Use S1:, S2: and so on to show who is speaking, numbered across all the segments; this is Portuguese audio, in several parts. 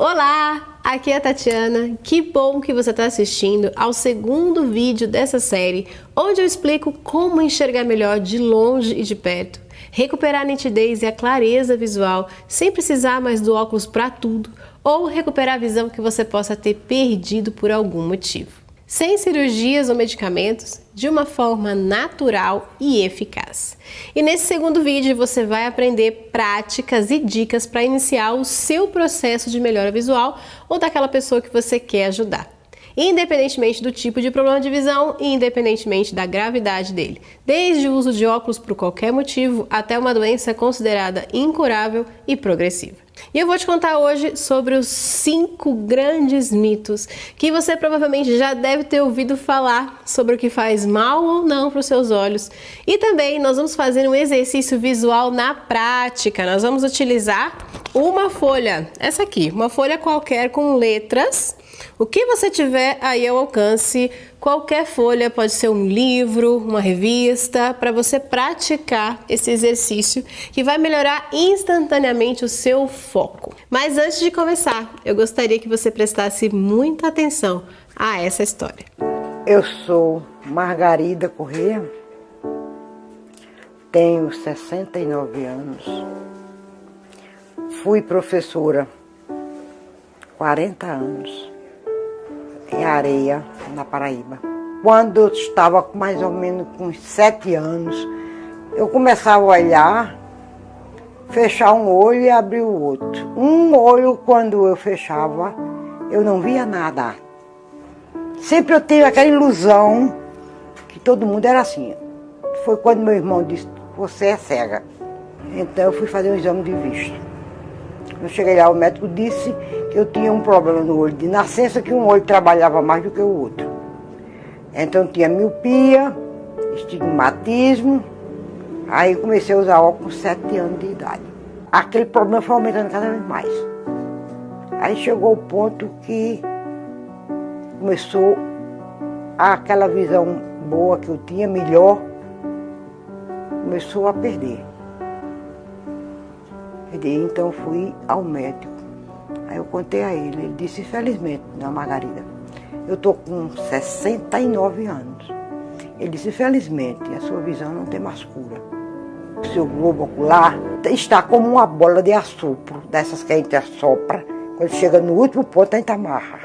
S1: Olá, aqui é a Tatiana. Que bom que você está assistindo ao segundo vídeo dessa série, onde eu explico como enxergar melhor de longe e de perto, recuperar a nitidez e a clareza visual sem precisar mais do óculos para tudo, ou recuperar a visão que você possa ter perdido por algum motivo. Sem cirurgias ou medicamentos, de uma forma natural e eficaz. E nesse segundo vídeo você vai aprender práticas e dicas para iniciar o seu processo de melhora visual ou daquela pessoa que você quer ajudar. Independentemente do tipo de problema de visão e independentemente da gravidade dele. Desde o uso de óculos por qualquer motivo até uma doença considerada incurável e progressiva. E eu vou te contar hoje sobre os 5 grandes mitos que você provavelmente já deve ter ouvido falar sobre o que faz mal ou não para os seus olhos. E também nós vamos fazer um exercício visual na prática. Nós vamos utilizar uma folha, essa aqui, uma folha qualquer com letras. O que você tiver aí ao alcance, qualquer folha, pode ser um livro, uma revista, para você praticar esse exercício que vai melhorar instantaneamente o seu foco. Mas antes de começar, eu gostaria que você prestasse muita atenção a essa história.
S2: Eu sou Margarida Corrêa, tenho 69 anos, fui professora 40 anos. Em Areia, na Paraíba. Quando eu estava com mais ou menos com 7 anos, eu começava a olhar, fechar um olho e abrir o outro. Um olho, quando eu fechava, eu não via nada. Sempre eu tive aquela ilusão que todo mundo era assim. Foi quando meu irmão disse, você é cega. Então eu fui fazer um exame de vista. Quando eu cheguei lá, o médico disse que eu tinha um problema no olho de nascença, que um olho trabalhava mais do que o outro. Então eu tinha miopia, estigmatismo, aí comecei a usar óculos com 7 anos de idade. Aquele problema foi aumentando cada vez mais. Aí chegou o ponto que começou aquela visão boa que eu tinha, melhor, começou a perder. Então fui ao médico. Aí eu contei a ele disse, infelizmente, dona Margarida, eu estou com 69 anos. Ele disse, infelizmente, a sua visão não tem mais cura. O seu globo ocular está como uma bola de assopro, dessas que a gente assopra, quando chega no último ponto a gente amarra.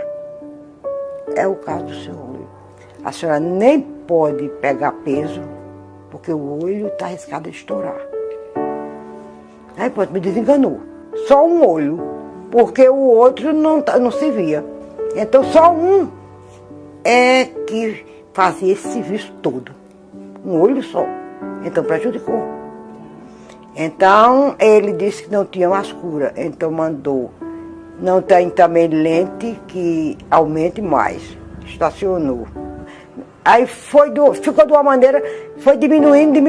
S2: É o caso do seu olho. A senhora nem pode pegar peso, porque o olho está arriscado a estourar. Aí pronto, me desenganou. Só um olho, porque o outro não se via. Então só um é que fazia esse serviço todo. Um olho só. Então prejudicou. Então ele disse que não tinha mais cura. Então mandou. Não tem também lente que aumente mais. Estacionou. Aí ficou de uma maneira, foi diminuindo,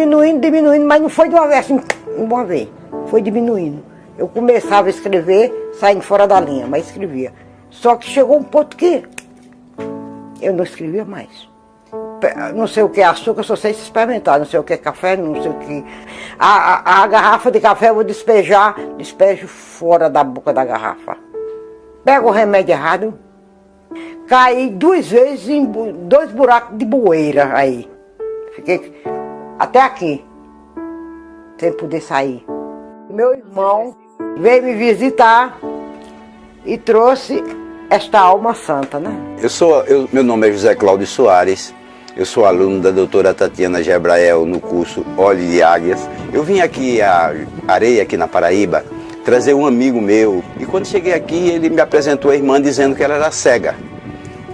S2: mas não foi de uma vez assim, uma vez. Foi diminuindo. Eu começava a escrever, saindo fora da linha, mas escrevia. Só que chegou um ponto que eu não escrevia mais. Não sei o que é açúcar, só sei experimentar. Não sei o que é café, não sei o que... A garrafa de café eu vou despejo fora da boca da garrafa. Pego o remédio errado, caí 2 vezes em 2 buracos de bueira aí. Fiquei até aqui, sem poder sair. Meu irmão veio me visitar e trouxe esta alma santa, né?
S3: Meu nome é José Cláudio Soares, eu sou aluno da doutora Tatiana Gebrael no curso Olho de Águias. Eu vim aqui a Areia, aqui na Paraíba, trazer um amigo meu e quando cheguei aqui ele me apresentou a irmã dizendo que ela era cega.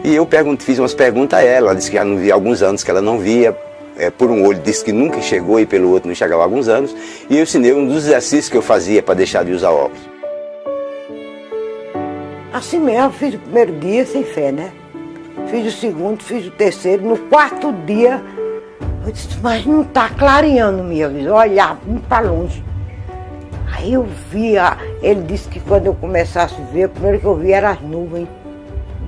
S3: E eu fiz umas perguntas a ela disse que ela não via há alguns anos, que ela não via. Por um olho disse que nunca chegou e pelo outro não chegava há alguns anos. E eu ensinei um dos exercícios que eu fazia para deixar de usar óculos.
S2: Assim mesmo, eu fiz o primeiro dia sem fé, né? Fiz o segundo, fiz o terceiro. No 4º dia, eu disse, mas não está clareando minha visão. Olhar muito para longe. Aí eu via, ele disse que quando eu começasse a ver, o primeiro que eu vi era as nuvens,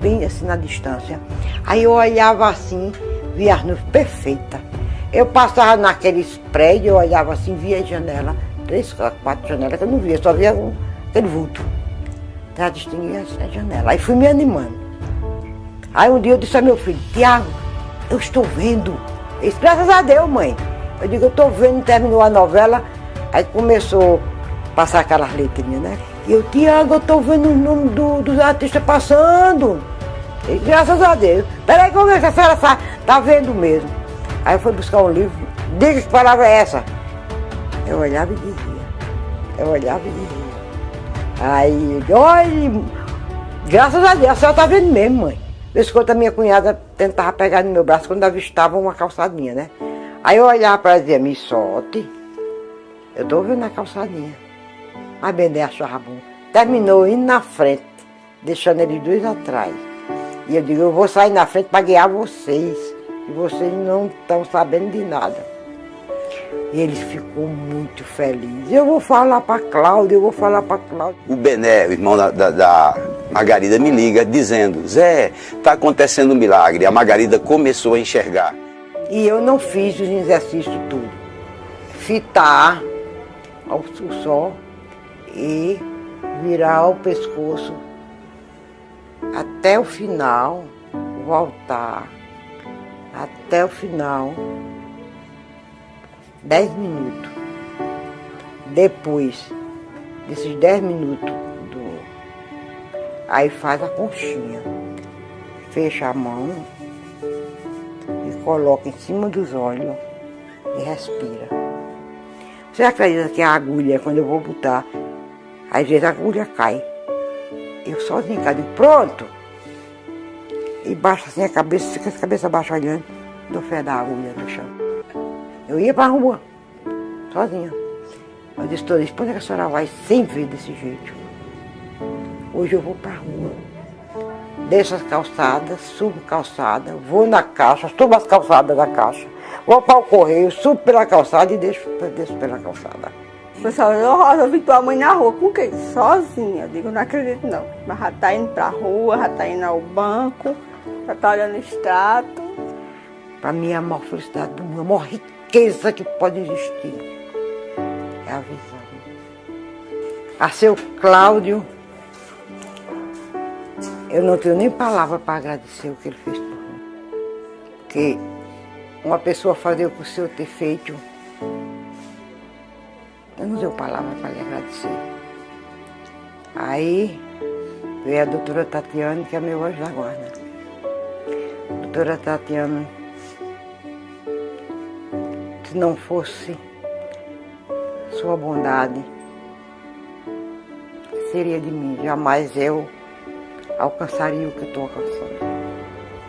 S2: bem assim na distância. Aí eu olhava assim, via as nuvens perfeitas. Eu passava naqueles prédios, eu olhava assim, via a janela, 3, 4 janelas que eu não via, só via aquele vulto. já distinguia a janela. Aí fui me animando. Aí um dia eu disse ao meu filho, Tiago, eu estou vendo. Ele disse, graças a Deus, mãe. Eu digo, eu estou vendo, terminou a novela, aí começou a passar aquelas letrinhas, né? E eu, Tiago, eu estou vendo o nome dos artistas passando. Ele disse, graças a Deus. Peraí, como é que a senhora está vendo mesmo? Aí eu fui buscar um livro, diga que palavra é essa. Eu olhava e dizia. Aí, olha, graças a Deus, a senhora está vendo mesmo, mãe. Vez quando a minha cunhada tentava pegar no meu braço quando avistava uma calçadinha, né? Aí eu olhava para ela e dizia, me solte. Eu estou vendo a calçadinha. Mas Bené achava bom. Terminou indo na frente, deixando eles dois atrás. E eu digo, eu vou sair na frente para guiar vocês. E vocês não estão sabendo de nada. E ele ficou muito feliz. Eu vou falar para Cláudia,
S3: O Bené, o irmão da Margarida, me liga dizendo, Zé, está acontecendo um milagre. A Margarida começou a enxergar.
S2: E eu não fiz os exercícios tudo. Fitar ao sol e virar o pescoço até o final, voltar até o final, 10 minutos. Depois desses 10 minutos, aí faz a conchinha. Fecha a mão e coloca em cima dos olhos e respira. Você acredita que a agulha, quando eu vou botar, às vezes a agulha cai. Eu sozinha, digo, pronto. E baixa assim a cabeça, fica a cabeça baixa olhando, do fé da agulha no chão. Eu ia para a rua, sozinha. Eu disse, toda quando é que a senhora vai sem ver desse jeito? Hoje eu vou para a rua. Desço as calçadas, subo calçada, vou na caixa, subo as calçadas da caixa, vou para o correio, subo pela calçada e desço pela calçada.
S4: Pessoal, eu vi tua mãe na rua, com quem? Sozinha. Eu digo, não acredito não. Mas já tá indo pra rua, já tá indo ao banco, já tá olhando o extrato.
S2: Para mim, a maior felicidade do mundo, a maior riqueza que pode existir é a visão. A seu Cláudio, eu não tenho nem palavra para agradecer o que ele fez por mim. Porque uma pessoa fazer o que o senhor ter feito, eu não tenho palavra para lhe agradecer. Aí veio a doutora Tatiana, que é meu anjo da guarda. Doutora Tatiana, se não fosse sua bondade, seria de mim. Jamais eu alcançaria o que eu estou alcançando.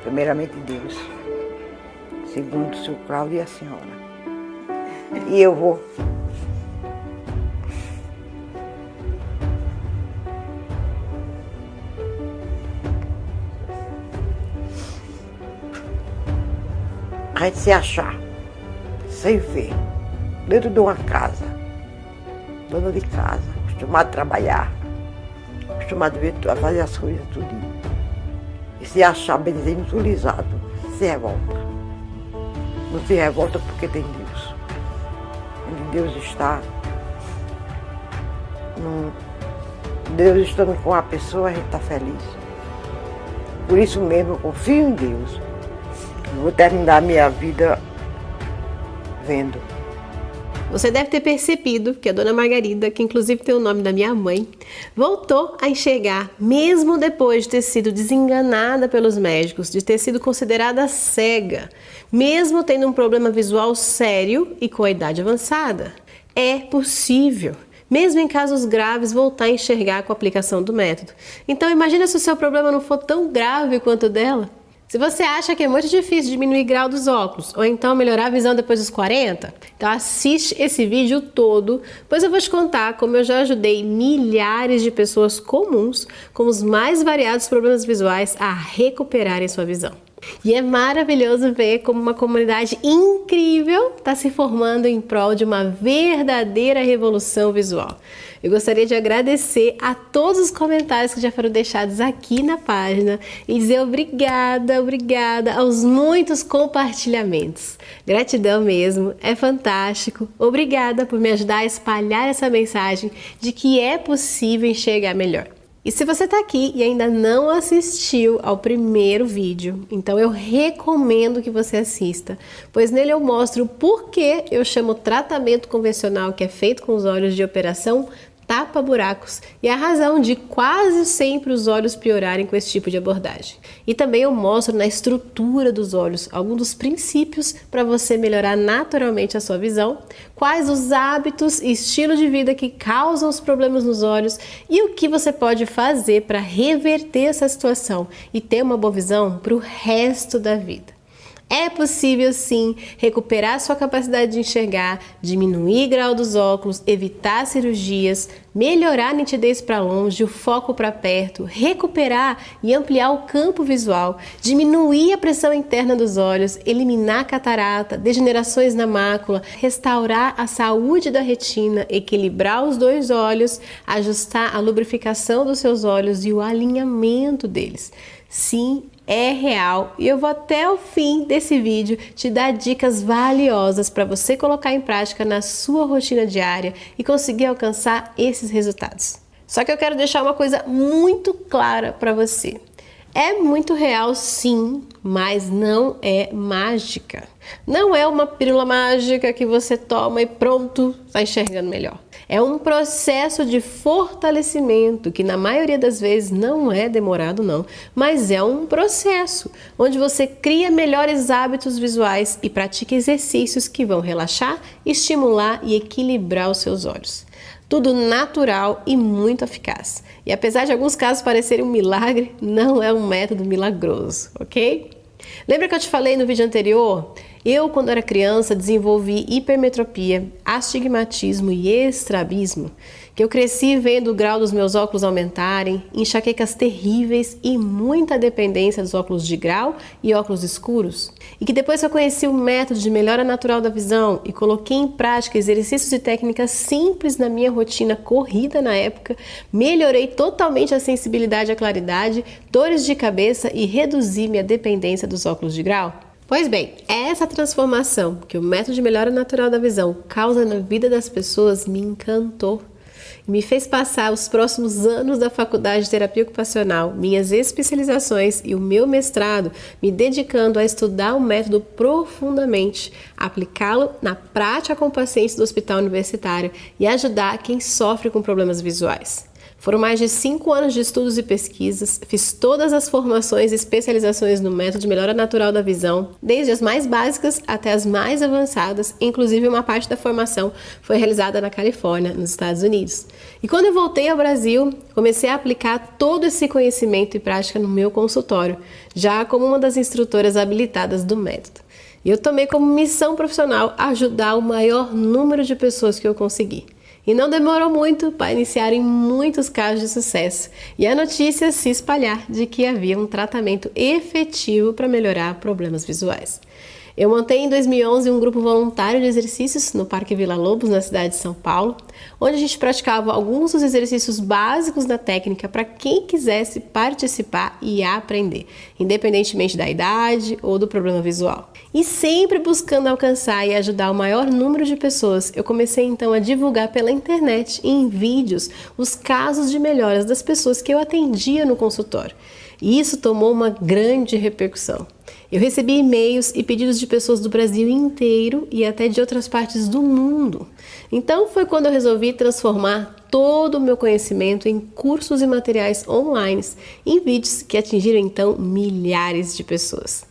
S2: Primeiramente Deus, segundo o seu Cláudio e a senhora. E eu vou a gente se achar, sem ver, dentro de uma casa, dona de casa, acostumado a trabalhar, acostumado a fazer as coisas tudo. E se achar benzinho utilizado, se revolta. Não se revolta porque tem Deus. Onde Deus está, Deus estando com a pessoa, a gente está feliz. Por isso mesmo eu confio em Deus. Vou terminar a minha vida vendo.
S1: Você deve ter percebido que a dona Margarida, que inclusive tem o nome da minha mãe, voltou a enxergar, mesmo depois de ter sido desenganada pelos médicos, de ter sido considerada cega, mesmo tendo um problema visual sério e com a idade avançada. É possível, mesmo em casos graves, voltar a enxergar com a aplicação do método. Então imagina se o seu problema não for tão grave quanto o dela. Se você acha que é muito difícil diminuir o grau dos óculos, ou então melhorar a visão depois dos 40, então assiste esse vídeo todo, pois eu vou te contar como eu já ajudei milhares de pessoas comuns com os mais variados problemas visuais a recuperarem sua visão. E é maravilhoso ver como uma comunidade incrível está se formando em prol de uma verdadeira revolução visual. Eu gostaria de agradecer a todos os comentários que já foram deixados aqui na página e dizer obrigada aos muitos compartilhamentos. Gratidão mesmo, é fantástico. Obrigada por me ajudar a espalhar essa mensagem de que é possível enxergar melhor. E se você está aqui e ainda não assistiu ao primeiro vídeo, então eu recomendo que você assista, pois nele eu mostro por que eu chamo o tratamento convencional que é feito com os olhos de operação tapa-buracos e a razão de quase sempre os olhos piorarem com esse tipo de abordagem. E também eu mostro na estrutura dos olhos alguns dos princípios para você melhorar naturalmente a sua visão, quais os hábitos e estilo de vida que causam os problemas nos olhos e o que você pode fazer para reverter essa situação e ter uma boa visão para o resto da vida. É possível sim recuperar sua capacidade de enxergar, diminuir o grau dos óculos, evitar cirurgias, melhorar a nitidez para longe, o foco para perto, recuperar e ampliar o campo visual, diminuir a pressão interna dos olhos, eliminar catarata, degenerações na mácula, restaurar a saúde da retina, equilibrar os dois olhos, ajustar a lubrificação dos seus olhos e o alinhamento deles. Sim, é real e eu vou até o fim desse vídeo te dar dicas valiosas para você colocar em prática na sua rotina diária e conseguir alcançar esses resultados. Só que eu quero deixar uma coisa muito clara para você. É muito real sim, mas não é mágica. Não é uma pílula mágica que você toma e pronto, está enxergando melhor. É um processo de fortalecimento que na maioria das vezes não é demorado não, mas é um processo onde você cria melhores hábitos visuais e pratica exercícios que vão relaxar, estimular e equilibrar os seus olhos. Tudo natural e muito eficaz. E apesar de alguns casos parecerem um milagre, não é um método milagroso, ok? Lembra que eu te falei no vídeo anterior? Eu, quando era criança, desenvolvi hipermetropia, astigmatismo e estrabismo, que eu cresci vendo o grau dos meus óculos aumentarem, enxaquecas terríveis e muita dependência dos óculos de grau e óculos escuros. E que depois que eu conheci o método de melhora natural da visão e coloquei em prática exercícios e técnicas simples na minha rotina corrida na época, melhorei totalmente a sensibilidade à claridade, dores de cabeça e reduzi minha dependência dos óculos de grau. Pois bem, essa transformação que o método de melhora natural da visão causa na vida das pessoas me encantou e me fez passar os próximos anos da faculdade de terapia ocupacional, minhas especializações e o meu mestrado me dedicando a estudar o método profundamente, aplicá-lo na prática com pacientes do hospital universitário e ajudar quem sofre com problemas visuais. Foram mais de 5 anos de estudos e pesquisas, fiz todas as formações e especializações no método de melhora natural da visão, desde as mais básicas até as mais avançadas, inclusive uma parte da formação foi realizada na Califórnia, nos Estados Unidos. E quando eu voltei ao Brasil, comecei a aplicar todo esse conhecimento e prática no meu consultório, já como uma das instrutoras habilitadas do método. E eu tomei como missão profissional ajudar o maior número de pessoas que eu consegui. E não demorou muito para iniciarem muitos casos de sucesso e a notícia se espalhar de que havia um tratamento efetivo para melhorar problemas visuais. Eu montei em 2011 um grupo voluntário de exercícios no Parque Vila Lobos, na cidade de São Paulo, onde a gente praticava alguns dos exercícios básicos da técnica para quem quisesse participar e aprender, independentemente da idade ou do problema visual. E sempre buscando alcançar e ajudar o maior número de pessoas, eu comecei então a divulgar pela internet e em vídeos os casos de melhoras das pessoas que eu atendia no consultório. E isso tomou uma grande repercussão. Eu recebi e-mails e pedidos de pessoas do Brasil inteiro e até de outras partes do mundo. Então foi quando eu resolvi transformar todo o meu conhecimento em cursos e materiais online, em vídeos que atingiram então milhares de pessoas.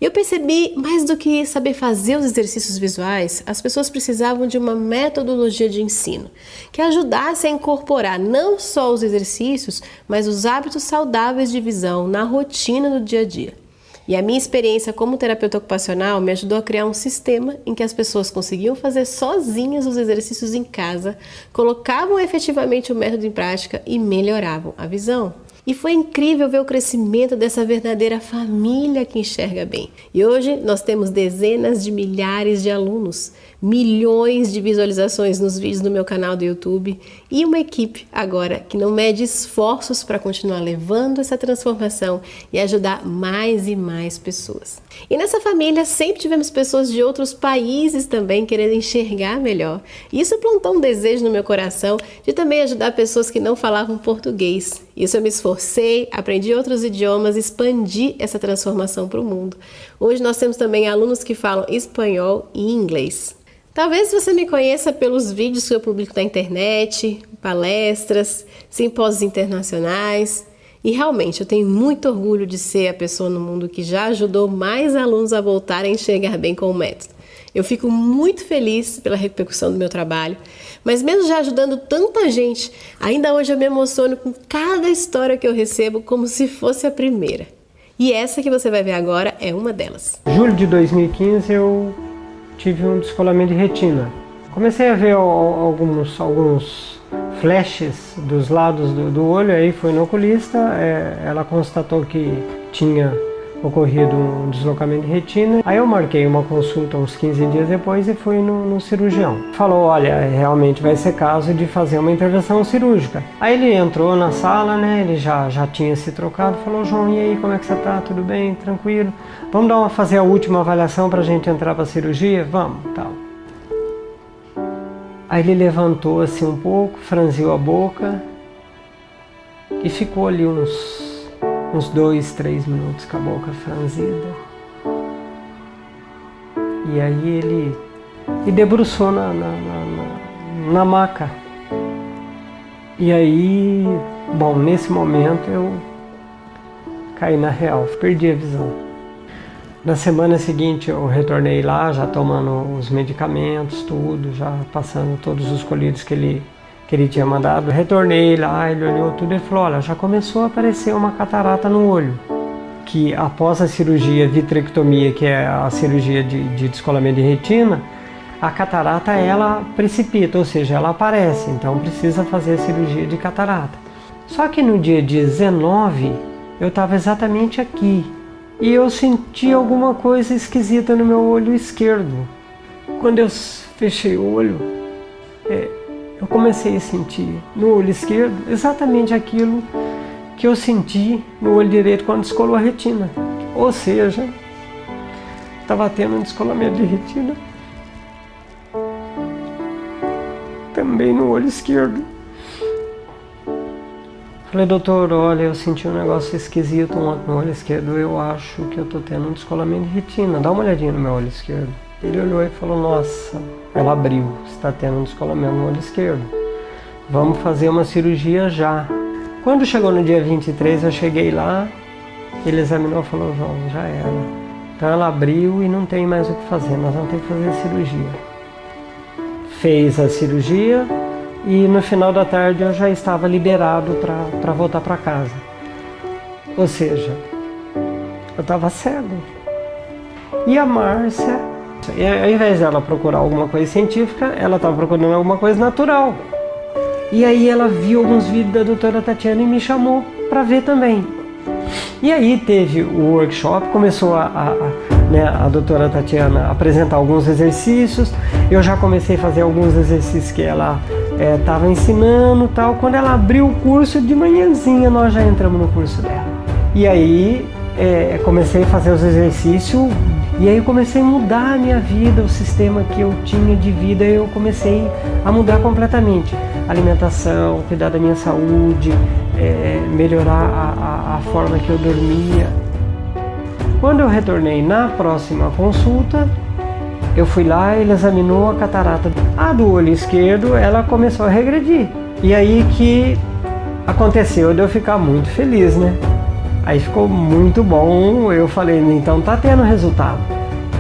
S1: Eu percebi, mais do que saber fazer os exercícios visuais, as pessoas precisavam de uma metodologia de ensino que ajudasse a incorporar não só os exercícios, mas os hábitos saudáveis de visão na rotina do dia a dia. E a minha experiência como terapeuta ocupacional me ajudou a criar um sistema em que as pessoas conseguiam fazer sozinhas os exercícios em casa, colocavam efetivamente o método em prática e melhoravam a visão. E foi incrível ver o crescimento dessa verdadeira família que enxerga bem. E hoje nós temos dezenas de milhares de alunos, milhões de visualizações nos vídeos do meu canal do YouTube e uma equipe agora que não mede esforços para continuar levando essa transformação e ajudar mais e mais pessoas. E nessa família sempre tivemos pessoas de outros países também querendo enxergar melhor. E isso plantou um desejo no meu coração de também ajudar pessoas que não falavam português. Isso eu me esforcei, aprendi outros idiomas, expandi essa transformação para o mundo. Hoje nós temos também alunos que falam espanhol e inglês. Talvez você me conheça pelos vídeos que eu publico na internet, palestras, simpósios internacionais. E realmente eu tenho muito orgulho de ser a pessoa no mundo que já ajudou mais alunos a voltarem a enxergar bem com o método. Eu fico muito feliz pela repercussão do meu trabalho, mas mesmo já ajudando tanta gente, ainda hoje eu me emociono com cada história que eu recebo como se fosse a primeira. E essa que você vai ver agora é uma delas.
S5: Em julho de 2015 eu tive um descolamento de retina. Comecei a ver alguns flashes dos lados do olho, aí foi no oculista, ela constatou que tinha ocorrido um deslocamento de retina. Aí eu marquei uma consulta uns 15 dias depois e fui no cirurgião. Falou, olha, realmente vai ser caso de fazer uma intervenção cirúrgica. Aí ele entrou na sala, né, ele já tinha se trocado, falou, João, e aí, como é que você tá? Tudo bem? Tranquilo? Vamos fazer a última avaliação pra gente entrar pra cirurgia? Vamos, tal. Aí ele levantou assim um pouco, franziu a boca e ficou ali uns 2, 3 minutos com a boca franzida. E aí ele debruçou na maca. E aí, bom, nesse momento eu caí na real, perdi a visão. Na semana seguinte eu retornei lá, já tomando os medicamentos, tudo, já passando todos os colírios que ele tinha mandado. Retornei lá, ele olhou tudo e falou, olha, já começou a aparecer uma catarata no olho. Que após a cirurgia vitrectomia, que é a cirurgia de descolamento de retina, a catarata ela precipita, ou seja, ela aparece, então precisa fazer a cirurgia de catarata. Só que no dia 19 eu estava exatamente aqui e eu senti alguma coisa esquisita no meu olho esquerdo. Quando eu fechei o olho, eu comecei a sentir no olho esquerdo exatamente aquilo que eu senti no olho direito quando descolou a retina. Ou seja, estava tendo um descolamento de retina também no olho esquerdo. Falei, doutor, olha, eu senti um negócio esquisito no olho esquerdo, eu acho que eu estou tendo um descolamento de retina, dá uma olhadinha no meu olho esquerdo. Ele olhou e falou, nossa, ela abriu, você está tendo um descolamento no olho esquerdo. Vamos fazer uma cirurgia já. Quando chegou no dia 23, eu cheguei lá, ele examinou e falou, João, já era. Então ela abriu e não tem mais o que fazer, nós vamos ter que fazer a cirurgia. Fez a cirurgia e no final da tarde eu já estava liberado para voltar para casa. Ou seja, eu estava cego. E a Márcia, ao invés dela procurar alguma coisa científica, ela estava procurando alguma coisa natural. E aí ela viu alguns vídeos da doutora Tatiana e me chamou para ver também. E aí teve o workshop, começou a doutora Tatiana apresentar alguns exercícios, eu já comecei a fazer alguns exercícios que ela estava ensinando e tal. Quando ela abriu o curso, de manhãzinha nós já entramos no curso dela. E aí comecei a fazer os exercícios e aí eu comecei a mudar a minha vida, o sistema que eu tinha de vida, eu comecei a mudar completamente. Alimentação, cuidar da minha saúde, melhorar a forma que eu dormia. Quando eu retornei na próxima consulta, eu fui lá, ele examinou a catarata. A do olho esquerdo, ela começou a regredir. E aí que aconteceu de eu ficar muito feliz, né? Aí ficou muito bom, eu falei, então tá tendo resultado.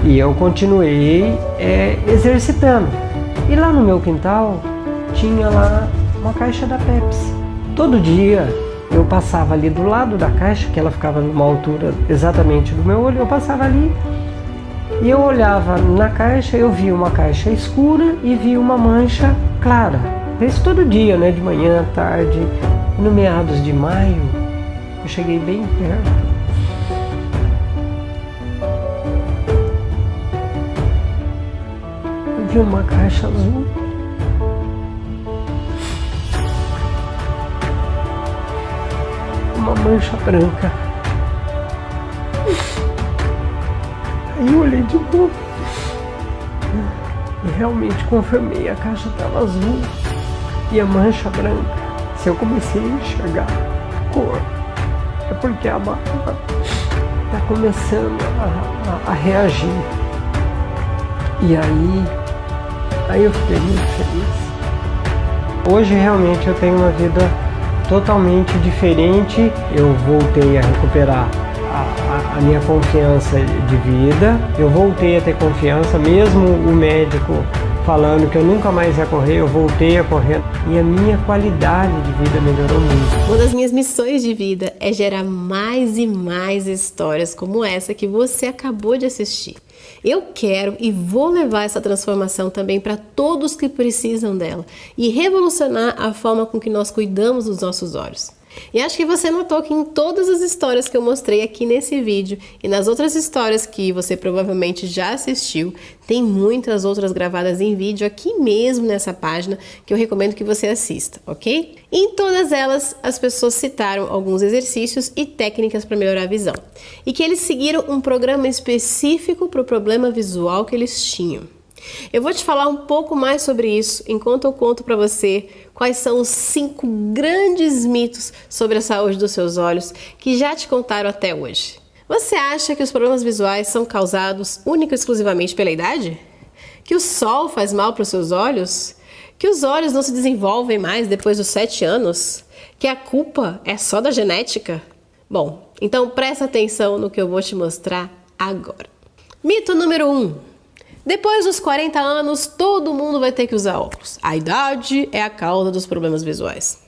S5: E eu continuei exercitando. E lá no meu quintal, tinha lá uma caixa da Pepsi. Todo dia eu passava ali do lado da caixa, que ela ficava numa altura exatamente do meu olho, eu passava ali e eu olhava na caixa, eu via uma caixa escura e via uma mancha clara. Isso todo dia, né? De manhã, tarde. No meados de maio, eu cheguei bem perto. Eu vi uma caixa azul. uma mancha branca. Aí eu olhei de novo e realmente confirmei, a caixa estava azul e a mancha branca. Se eu comecei a enxergar cor, é porque a barba está começando a reagir. E aí eu fiquei muito feliz. Hoje realmente eu tenho uma vida totalmente diferente. Eu voltei a recuperar a minha confiança de vida. Eu voltei a ter confiança, mesmo o médico falando que eu nunca mais ia correr, eu voltei a correr. E a minha qualidade de vida melhorou muito.
S1: Uma das minhas missões de vida é gerar mais e mais histórias como essa que você acabou de assistir. Eu quero e vou levar essa transformação também para todos que precisam dela e revolucionar a forma com que nós cuidamos dos nossos olhos. E acho que você notou que em todas as histórias que eu mostrei aqui nesse vídeo e nas outras histórias que você provavelmente já assistiu, tem muitas outras gravadas em vídeo aqui mesmo nessa página que eu recomendo que você assista, ok? E em todas elas, as pessoas citaram alguns exercícios e técnicas para melhorar a visão. E que eles seguiram um programa específico para o problema visual que eles tinham. Eu vou te falar um pouco mais sobre isso enquanto eu conto para você quais são os 5 grandes mitos sobre a saúde dos seus olhos que já te contaram até hoje. Você acha que os problemas visuais são causados única e exclusivamente pela idade? Que o sol faz mal para os seus olhos? Que os olhos não se desenvolvem mais depois dos 7 anos? Que a culpa é só da genética? Bom, então presta atenção no que eu vou te mostrar agora. Mito número 1. Depois dos 40 anos, todo mundo vai ter que usar óculos. A idade é a causa dos problemas visuais.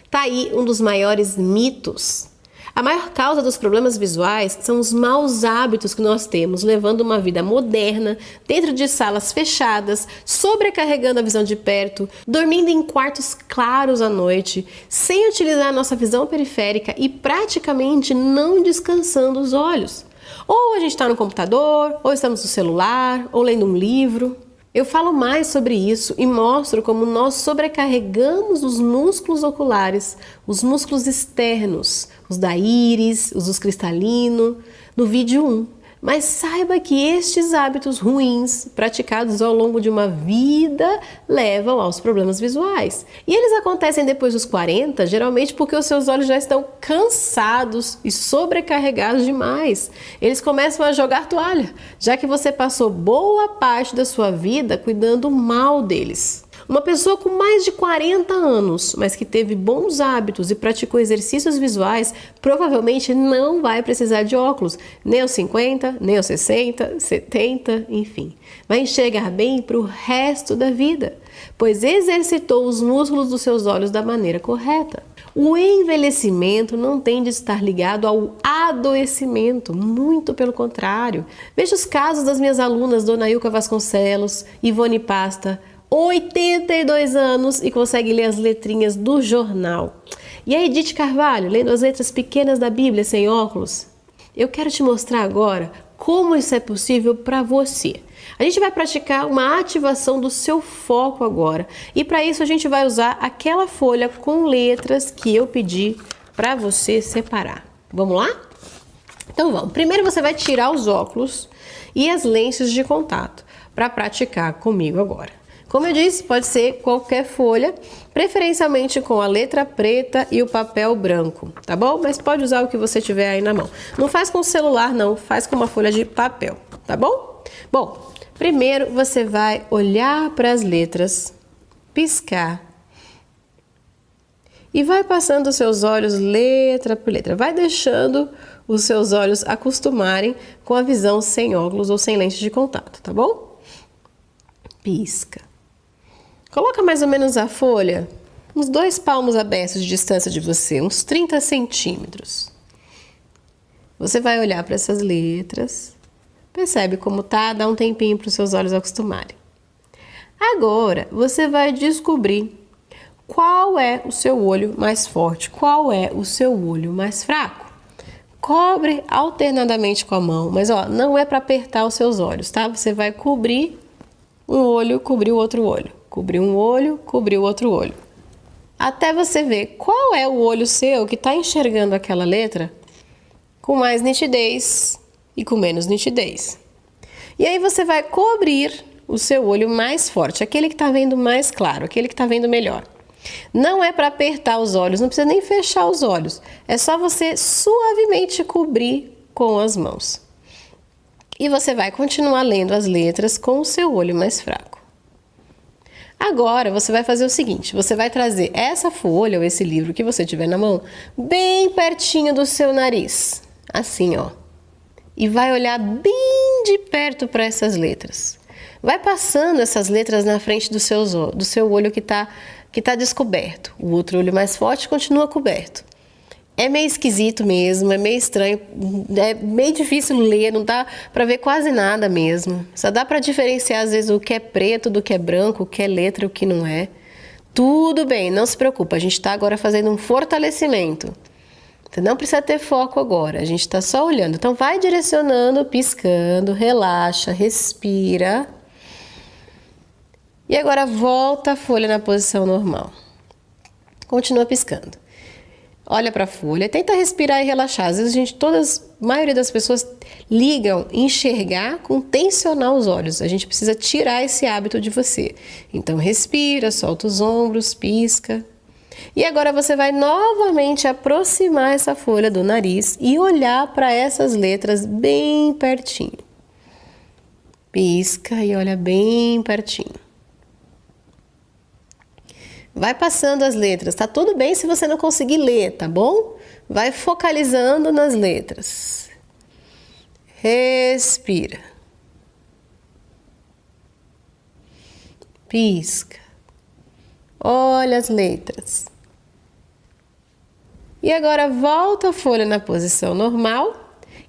S1: Tá aí um dos maiores mitos. A maior causa dos problemas visuais são os maus hábitos que nós temos, levando uma vida moderna, dentro de salas fechadas, sobrecarregando a visão de perto, dormindo em quartos claros à noite, sem utilizar a nossa visão periférica e praticamente não descansando os olhos. Ou a gente está no computador, ou estamos no celular, ou lendo um livro. Eu falo mais sobre isso e mostro como nós sobrecarregamos os músculos oculares, os músculos externos, os da íris, os dos cristalino, no vídeo 1. Mas saiba que estes hábitos ruins, praticados ao longo de uma vida, levam aos problemas visuais. E eles acontecem depois dos 40, geralmente porque os seus olhos já estão cansados e sobrecarregados demais. Eles começam a jogar toalha, já que você passou boa parte da sua vida cuidando mal deles. Uma pessoa com mais de 40 anos, mas que teve bons hábitos e praticou exercícios visuais, provavelmente não vai precisar de óculos, nem aos 50, nem aos 60, 70, enfim. Vai enxergar bem para o resto da vida, pois exercitou os músculos dos seus olhos da maneira correta. O envelhecimento não tem de estar ligado ao adoecimento, muito pelo contrário. Veja os casos das minhas alunas, Dona Ilka Vasconcelos, Ivone Pasta, 82 anos e consegue ler as letrinhas do jornal. E a Edith Carvalho, lendo as letras pequenas da Bíblia sem óculos. Eu quero te mostrar agora como isso é possível para você. A gente vai praticar uma ativação do seu foco agora. E para isso a gente vai usar aquela folha com letras que eu pedi para você separar. Vamos lá? Então vamos. Primeiro você vai tirar os óculos e as lentes de contato para praticar comigo agora. Como eu disse, pode ser qualquer folha, preferencialmente com a letra preta e o papel branco, tá bom? Mas pode usar o que você tiver aí na mão. Não faz com o celular não, faz com uma folha de papel, tá bom? Bom, primeiro você vai olhar para as letras, piscar e vai passando os seus olhos letra por letra. Vai deixando os seus olhos acostumarem com a visão sem óculos ou sem lente de contato, tá bom? Pisca. Coloca mais ou menos a folha, uns 2 palmos abertos de distância de você, uns 30 centímetros. Você vai olhar para essas letras, percebe como tá, dá um tempinho para os seus olhos acostumarem. Agora, você vai descobrir qual é o seu olho mais forte, qual é o seu olho mais fraco. Cobre alternadamente com a mão, mas ó, não é para apertar os seus olhos, tá? Você vai cobrir um olho, cobrir o outro olho. Cobrir um olho, cobrir o outro olho. até você ver qual é o olho seu que está enxergando aquela letra com mais nitidez e com menos nitidez. E aí você vai cobrir o seu olho mais forte, aquele que está vendo mais claro, aquele que está vendo melhor. Não é para apertar os olhos, não precisa nem fechar os olhos. É só você suavemente cobrir com as mãos. E você vai continuar lendo as letras com o seu olho mais fraco. Agora você vai fazer o seguinte, você vai trazer essa folha ou esse livro que você tiver na mão bem pertinho do seu nariz, assim ó. E vai olhar bem de perto para essas letras. Vai passando essas letras na frente do seu olho que tá descoberto. O outro olho mais forte continua coberto. É meio esquisito mesmo, é meio estranho, é meio difícil ler, não dá para ver quase nada mesmo. Só dá para diferenciar às vezes o que é preto do que é branco, o que é letra e o que não é. Tudo bem, não se preocupa, a gente está agora fazendo um fortalecimento. Você não precisa ter foco agora, a gente está só olhando. Então vai direcionando, piscando, relaxa, respira. E agora volta a folha na posição normal. Continua piscando. Olha para a folha, tenta respirar e relaxar. Às vezes a maioria das pessoas ligam enxergar com tensionar os olhos. A gente precisa tirar esse hábito de você. Então respira, solta os ombros, pisca. E agora você vai novamente aproximar essa folha do nariz e olhar para essas letras bem pertinho. Pisca e olha bem pertinho. Vai passando as letras, tá tudo bem se você não conseguir ler, tá bom? Vai focalizando nas letras. Respira. Pisca. Olha as letras. E agora volta a folha na posição normal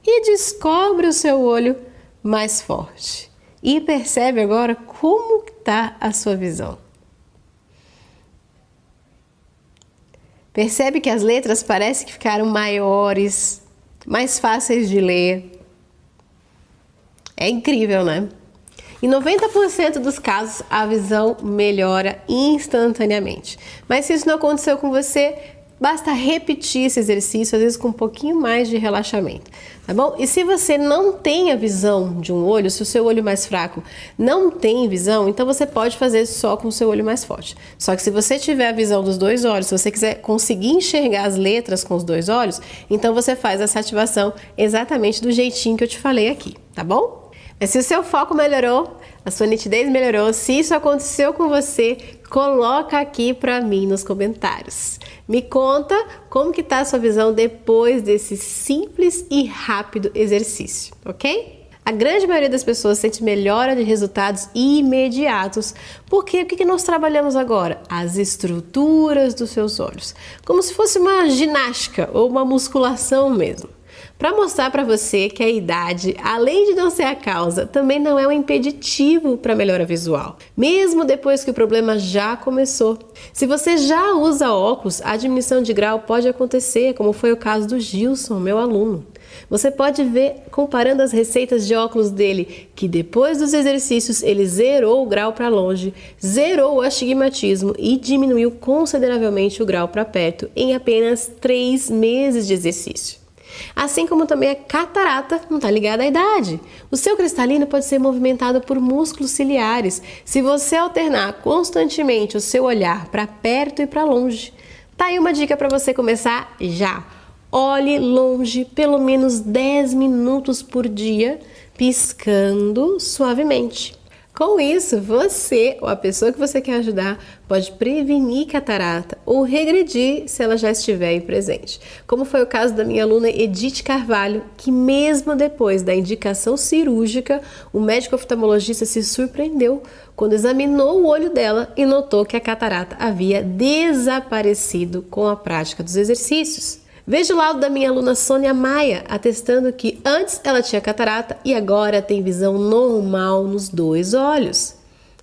S1: e descobre o seu olho mais forte. E percebe agora como está a sua visão. Percebe que as letras parecem que ficaram maiores, mais fáceis de ler. É incrível, né? Em 90% dos casos, a visão melhora instantaneamente. Mas se isso não aconteceu com você, basta repetir esse exercício, às vezes com um pouquinho mais de relaxamento, tá bom? E se você não tem a visão de um olho, se o seu olho mais fraco não tem visão, então você pode fazer só com o seu olho mais forte. Só que se você tiver a visão dos dois olhos, se você quiser conseguir enxergar as letras com os dois olhos, então você faz essa ativação exatamente do jeitinho que eu te falei aqui, tá bom? Mas se o seu foco melhorou, a sua nitidez melhorou, se isso aconteceu com você, coloca aqui para mim nos comentários. Me conta como que tá a sua visão depois desse simples e rápido exercício, ok? A grande maioria das pessoas sente melhora de resultados imediatos, porque o que nós trabalhamos agora? As estruturas dos seus olhos, como se fosse uma ginástica ou uma musculação mesmo. Para mostrar para você que a idade, além de não ser a causa, também não é um impeditivo para a melhora visual, mesmo depois que o problema já começou. Se você já usa óculos, a diminuição de grau pode acontecer, como foi o caso do Gilson, meu aluno. Você pode ver, comparando as receitas de óculos dele, que depois dos exercícios ele zerou o grau para longe, zerou o astigmatismo e diminuiu consideravelmente o grau para perto em apenas 3 meses de exercício. Assim como também a catarata não está ligada à idade. O seu cristalino pode ser movimentado por músculos ciliares se você alternar constantemente o seu olhar para perto e para longe. Tá aí uma dica para você começar já. Olhe longe pelo menos 10 minutos por dia, piscando suavemente. Com isso, você ou a pessoa que você quer ajudar pode prevenir catarata ou regredir se ela já estiver aí presente. Como foi o caso da minha aluna Edith Carvalho, que mesmo depois da indicação cirúrgica, o médico oftalmologista se surpreendeu quando examinou o olho dela e notou que a catarata havia desaparecido com a prática dos exercícios. Veja o laudo da minha aluna Sônia Maia, atestando que antes ela tinha catarata e agora tem visão normal nos 2 olhos.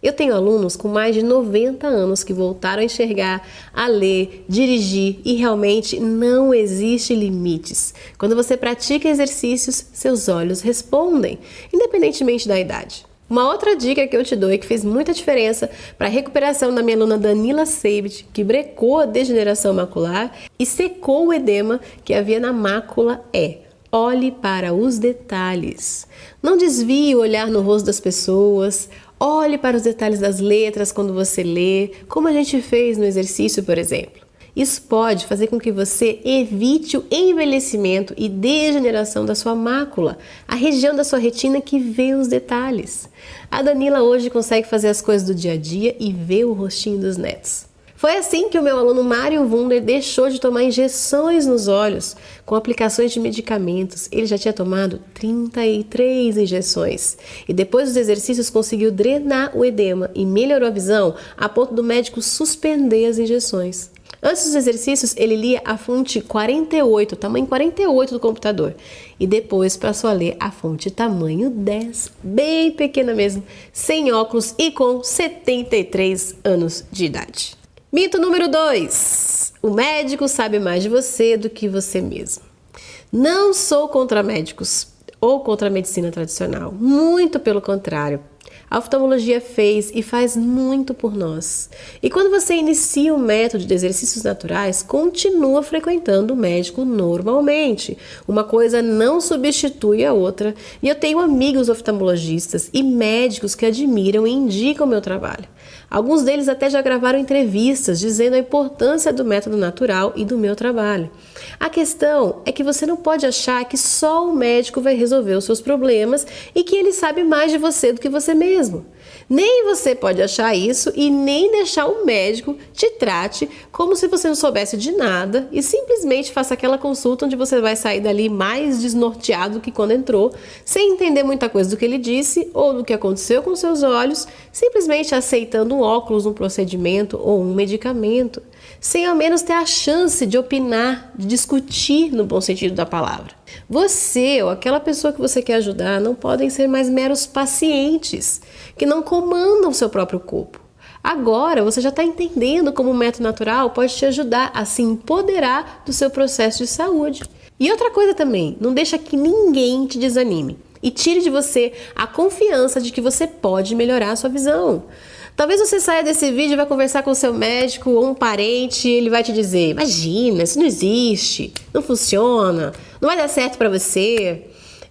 S1: Eu tenho alunos com mais de 90 anos que voltaram a enxergar, a ler, dirigir e realmente não existe limites. Quando você pratica exercícios, seus olhos respondem, independentemente da idade. Uma outra dica que eu te dou e que fez muita diferença para a recuperação da minha aluna Danila Seibit, que brecou a degeneração macular e secou o edema que havia na mácula, é: olhe para os detalhes. Não desvie o olhar no rosto das pessoas. Olhe para os detalhes das letras quando você lê, como a gente fez no exercício, por exemplo. Isso pode fazer com que você evite o envelhecimento e degeneração da sua mácula, a região da sua retina que vê os detalhes. A Danila hoje consegue fazer as coisas do dia a dia e vê o rostinho dos netos. Foi assim que o meu aluno Mário Wunder deixou de tomar injeções nos olhos com aplicações de medicamentos. Ele já tinha tomado 33 injeções e depois dos exercícios conseguiu drenar o edema e melhorou a visão a ponto do médico suspender as injeções. Antes dos exercícios, ele lia a fonte 48, tamanho 48 do computador, e depois passou a ler a fonte tamanho 10, bem pequena mesmo, sem óculos e com 73 anos de idade. Mito número 2. O médico sabe mais de você do que você mesmo. Não sou contra médicos ou contra a medicina tradicional, muito pelo contrário. A oftalmologia fez e faz muito por nós. E quando você inicia um método de exercícios naturais, continua frequentando o médico normalmente. Uma coisa não substitui a outra. E eu tenho amigos oftalmologistas e médicos que admiram e indicam o meu trabalho. Alguns deles até já gravaram entrevistas dizendo a importância do método natural e do meu trabalho. A questão é que você não pode achar que só o médico vai resolver os seus problemas e que ele sabe mais de você do que você mesmo. Nem você pode achar isso e nem deixar o médico te trate como se você não soubesse de nada e simplesmente faça aquela consulta onde você vai sair dali mais desnorteado do que quando entrou, sem entender muita coisa do que ele disse ou do que aconteceu com seus olhos, simplesmente aceitando um óculos, um procedimento ou um medicamento, sem ao menos ter a chance de opinar, de discutir no bom sentido da palavra. Você ou aquela pessoa que você quer ajudar não podem ser mais meros pacientes que não comandam o seu próprio corpo. Agora você já está entendendo como o método natural pode te ajudar a se empoderar do seu processo de saúde. E outra coisa também, não deixa que ninguém te desanime e tire de você a confiança de que você pode melhorar a sua visão. Talvez você saia desse vídeo e vai conversar com o seu médico ou um parente e ele vai te dizer: imagina, isso não existe, não funciona, não vai dar certo para você.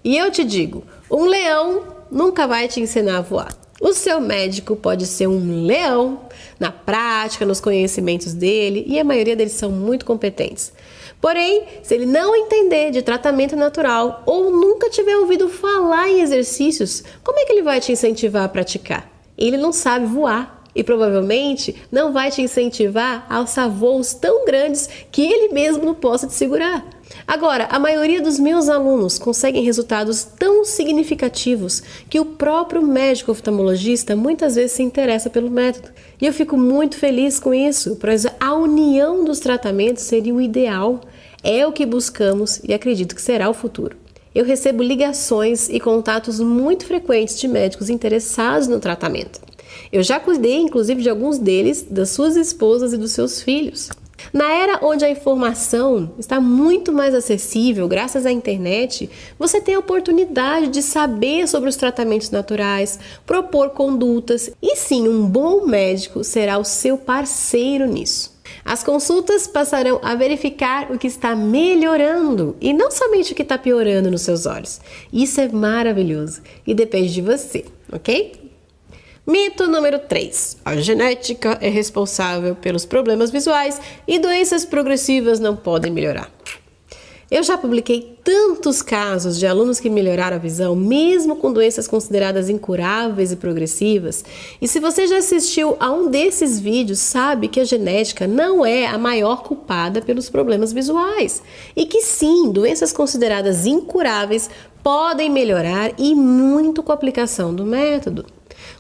S1: E eu te digo, um leão nunca vai te ensinar a voar. O seu médico pode ser um leão na prática, nos conhecimentos dele, e a maioria deles são muito competentes. Porém, se ele não entender de tratamento natural ou nunca tiver ouvido falar em exercícios, como é que ele vai te incentivar a praticar? Ele não sabe voar e provavelmente não vai te incentivar a alçar voos tão grandes que ele mesmo não possa te segurar. Agora, a maioria dos meus alunos conseguem resultados tão significativos que o próprio médico oftalmologista muitas vezes se interessa pelo método. E eu fico muito feliz com isso, pois a união dos tratamentos seria o ideal. É o que buscamos e acredito que será o futuro. Eu recebo ligações e contatos muito frequentes de médicos interessados no tratamento. Eu já cuidei, inclusive, de alguns deles, das suas esposas e dos seus filhos. Na era onde a informação está muito mais acessível, graças à internet, você tem a oportunidade de saber sobre os tratamentos naturais, propor condutas e sim, um bom médico será o seu parceiro nisso. As consultas passarão a verificar o que está melhorando e não somente o que está piorando nos seus olhos. Isso é maravilhoso e depende de você, ok? Mito número 3. A genética é responsável pelos problemas visuais e doenças progressivas não podem melhorar. Eu já publiquei tantos casos de alunos que melhoraram a visão, mesmo com doenças consideradas incuráveis e progressivas. E se você já assistiu a um desses vídeos, sabe que a genética não é a maior culpada pelos problemas visuais. E que sim, doenças consideradas incuráveis podem melhorar e muito com a aplicação do método.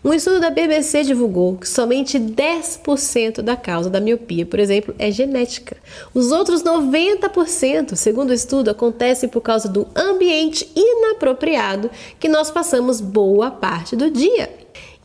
S1: Um estudo da BBC divulgou que somente 10% da causa da miopia, por exemplo, é genética. Os outros 90%, segundo o estudo, acontecem por causa do ambiente inapropriado que nós passamos boa parte do dia.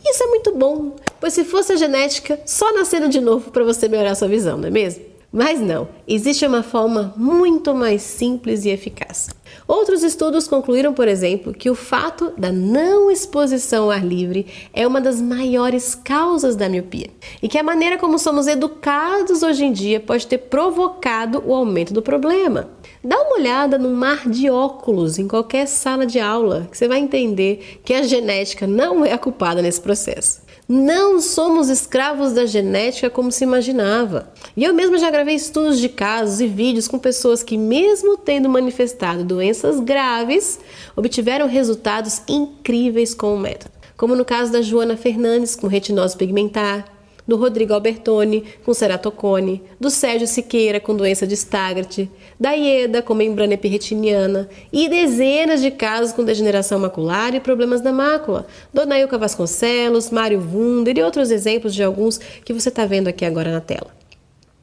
S1: Isso é muito bom, pois se fosse a genética, só nascendo de novo para você melhorar a sua visão, não é mesmo? Mas não, Existe uma forma muito mais simples e eficaz. Outros estudos concluíram, por exemplo, que o fato da não exposição ao ar livre é uma das maiores causas da miopia e que a maneira como somos educados hoje em dia pode ter provocado o aumento do problema. Dá uma olhada no mar de óculos em qualquer sala de aula, que você vai entender que a genética não é a culpada nesse processo. Não somos escravos da genética como se imaginava. E eu mesma já gravei estudos de casos e vídeos com pessoas que, mesmo tendo manifestado doenças graves, obtiveram resultados incríveis com o método. Como no caso da Joana Fernandes com retinose pigmentar, do Rodrigo Albertoni com ceratocone, do Sérgio Siqueira com doença de Stargardt, da Ieda com membrana epirretiniana e dezenas de casos com degeneração macular e problemas da mácula, Dona Ilka Vasconcelos, Mário Wunder e outros exemplos de alguns que você está vendo aqui agora na tela.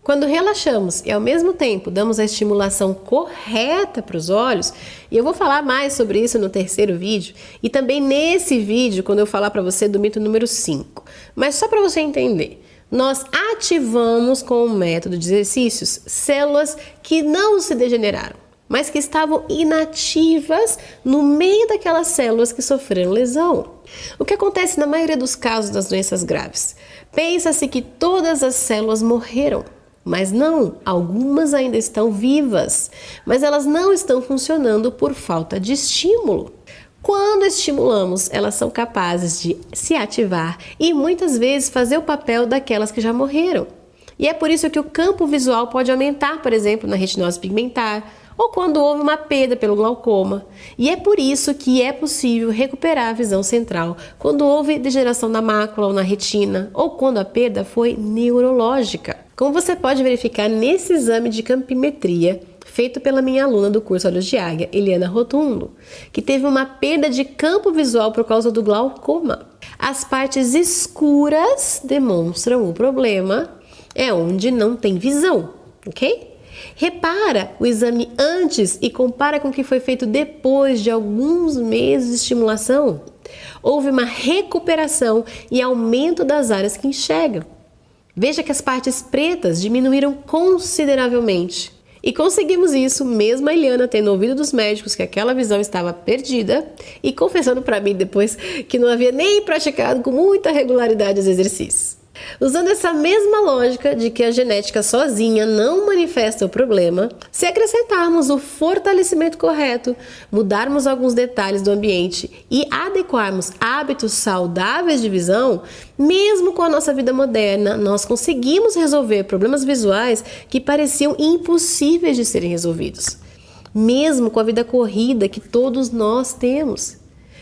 S1: Quando relaxamos e ao mesmo tempo damos a estimulação correta para os olhos, e eu vou falar mais sobre isso no terceiro vídeo, e também nesse vídeo quando eu falar para você do mito número 5. Mas só para você entender, nós ativamos com o método de exercícios células que não se degeneraram, mas que estavam inativas no meio daquelas células que sofreram lesão. O que acontece na maioria dos casos das doenças graves? Pensa-se que todas as células morreram. Mas não, algumas ainda estão vivas, mas elas não estão funcionando por falta de estímulo. Quando estimulamos, elas são capazes de se ativar e muitas vezes fazer o papel daquelas que já morreram. E é por isso que o campo visual pode aumentar, por exemplo, na retinose pigmentar, ou quando houve uma perda pelo glaucoma. E é por isso que é possível recuperar a visão central quando houve degeneração na mácula ou na retina, ou quando a perda foi neurológica. Como você pode verificar nesse exame de campimetria feito pela minha aluna do curso Olhos de Águia, Eliana Rotundo, que teve uma perda de campo visual por causa do glaucoma. As partes escuras demonstram o problema, é onde não tem visão, ok? Repara o exame antes e compara com o que foi feito depois de alguns meses de estimulação. Houve uma recuperação e aumento das áreas que enxergam. Veja que as partes pretas diminuíram consideravelmente. E conseguimos isso mesmo a Eliana tendo ouvido dos médicos que aquela visão estava perdida e confessando para mim depois que não havia nem praticado com muita regularidade os exercícios. Usando essa mesma lógica de que a genética sozinha não manifesta o problema, se acrescentarmos o fortalecimento correto, mudarmos alguns detalhes do ambiente e adequarmos hábitos saudáveis de visão, mesmo com a nossa vida moderna, nós conseguimos resolver problemas visuais que pareciam impossíveis de serem resolvidos, mesmo com a vida corrida que todos nós temos.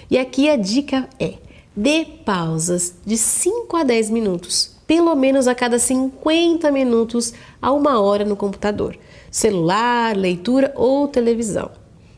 S1: E aqui a dica é: dê pausas de 5 a 10 minutos, pelo menos a cada 50 minutos a 1 hora no computador, celular, leitura ou televisão.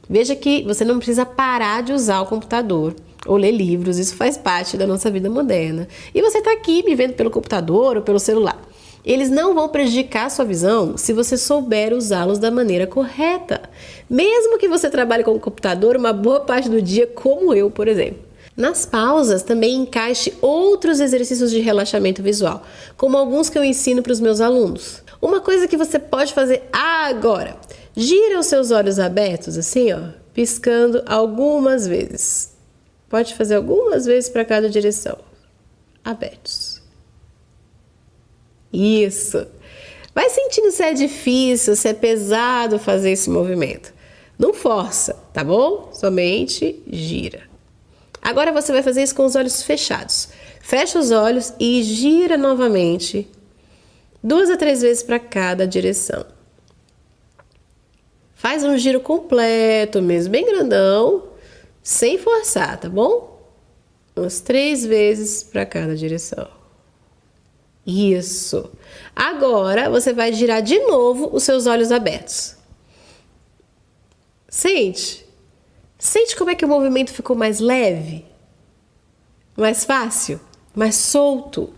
S1: Veja que você não precisa parar de usar o computador ou ler livros, isso faz parte da nossa vida moderna. E você está aqui me vendo pelo computador ou pelo celular. Eles não vão prejudicar a sua visão se você souber usá-los da maneira correta. Mesmo que você trabalhe com o computador uma boa parte do dia, como eu, por exemplo. Nas pausas, também encaixe outros exercícios de relaxamento visual, como alguns que eu ensino para os meus alunos. Uma coisa que você pode fazer agora: gira os seus olhos abertos, assim, ó, piscando algumas vezes. Pode fazer algumas vezes para cada direção. Abertos. Isso. Vai sentindo se é difícil, se é pesado fazer esse movimento. Não força, tá bom? Somente gira. Agora você vai fazer isso com os olhos fechados. Fecha os olhos e gira novamente 2 a 3 vezes para cada direção. Faz um giro completo mesmo, bem grandão, sem forçar, tá bom? Umas 3 vezes para cada direção. Isso. Agora você vai girar de novo os seus olhos abertos. Sente. Sente como é que o movimento ficou mais leve, mais fácil, mais solto.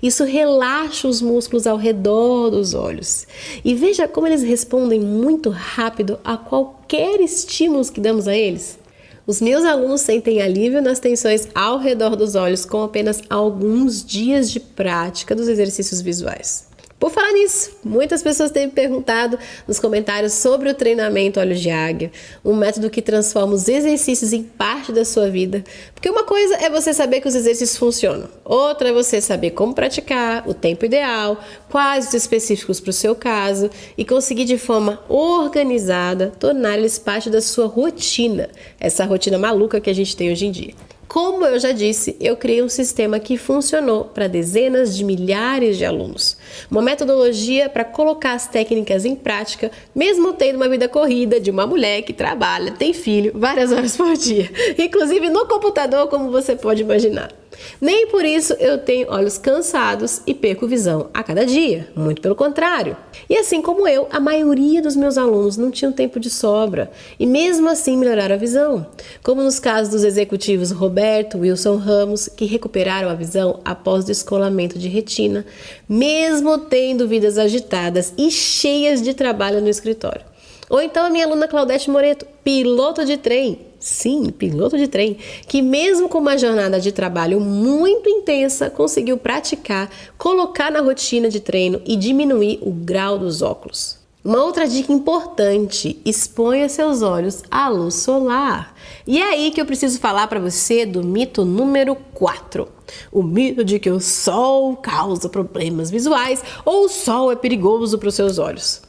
S1: Isso relaxa os músculos ao redor dos olhos. E veja como eles respondem muito rápido a qualquer estímulo que damos a eles. Os meus alunos sentem alívio nas tensões ao redor dos olhos com apenas alguns dias de prática dos exercícios visuais. Por falar nisso, muitas pessoas têm me perguntado nos comentários sobre o treinamento Olhos de Águia, um método que transforma os exercícios em parte da sua vida. Porque uma coisa é você saber que os exercícios funcionam, outra é você saber como praticar, o tempo ideal, quais os específicos para o seu caso e conseguir de forma organizada tornar eles parte da sua rotina, essa rotina maluca que a gente tem hoje em dia. Como eu já disse, eu criei um sistema que funcionou para dezenas de milhares de alunos. Uma metodologia para colocar as técnicas em prática, mesmo tendo uma vida corrida de uma mulher que trabalha, tem filho, várias horas por dia, inclusive no computador, como você pode imaginar. Nem por isso eu tenho olhos cansados e perco visão a cada dia, muito pelo contrário. E assim como eu, a maioria dos meus alunos não tinham tempo de sobra e mesmo assim melhoraram a visão, como nos casos dos executivos Roberto e Wilson Ramos, que recuperaram a visão após descolamento de retina, mesmo tendo vidas agitadas e cheias de trabalho no escritório. Ou então a minha aluna Claudete Moreto, piloto de trem. Sim, piloto de trem, que mesmo com uma jornada de trabalho muito intensa, conseguiu praticar, colocar na rotina de treino e diminuir o grau dos óculos. Uma outra dica importante, exponha seus olhos à luz solar. E é aí que eu preciso falar para você do mito número 4. O mito de que o sol causa problemas visuais ou o sol é perigoso para os seus olhos.